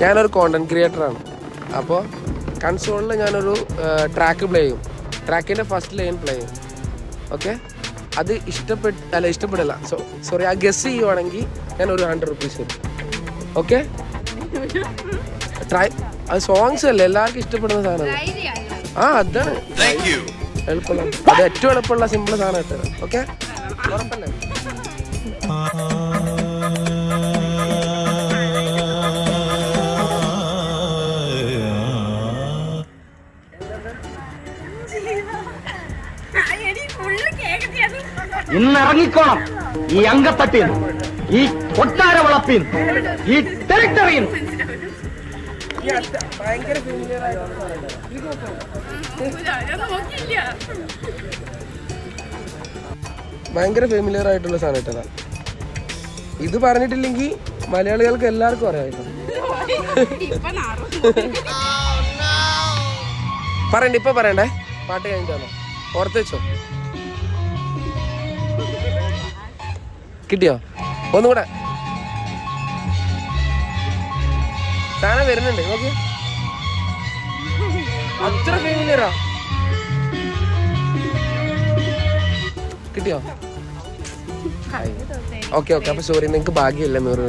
ഞാനൊരു കോണ്ടന്റ് ക്രിയേറ്ററാണ്. അപ്പോൾ കൺസോളിൽ ഞാനൊരു ട്രാക്ക് പ്ലേ ചെയ്യും. ട്രാക്കിൻ്റെ ഫസ്റ്റ് ലൈൻ പ്ലേ ചെയ്യും. ഓക്കെ, അത് ഇഷ്ടപ്പെടില്ല സോറി ആ ഗസ് ചെയ്യുവാണെങ്കിൽ ഞാൻ ഒരു 100 rupees തരും. ഓക്കെ, അത് സോങ്സ് അല്ലേ, എല്ലാവർക്കും ഇഷ്ടപ്പെടുന്ന സാധനം. അതാണ് എളുപ്പമുള്ള, അത് ഏറ്റവും എളുപ്പമുള്ള സിമ്പിൾ സാധനം ഇട്ടത്. ഓക്കെ, ഉറപ്പല്ലേ? ഇന്നിറങ്ങിക്കോണം ഈ അങ്കത്തട്ടിൽ, ഈ കൊട്ടാര വളപ്പിൽ, ഈ ടെറിട്ടറിയിൽ. ഭയങ്കര ഫെമിലിയർ ആയിട്ടുള്ള സാധനം ഇട്ടതാ. ഇത് പറഞ്ഞിട്ടില്ലെങ്കിൽ മലയാളികൾക്ക് എല്ലാവർക്കും അറിയാം. പറയണ്ട, ഇപ്പൊ പറയണ്ടേ, പാട്ട് കഴിഞ്ഞിട്ടാണോ? ഓർത്ത് വെച്ചോ. കിട്ടിയോ? ഒന്നുകൂടെ സാധനം വരുന്നുണ്ട്. നോക്കി, അത്ര ഫെമിലിയറാ. കിട്ടിയോ? ഓക്കെ, അപ്പൊ സോറി, നിങ്ങക്ക് ഭാഗ്യമില്ല 100.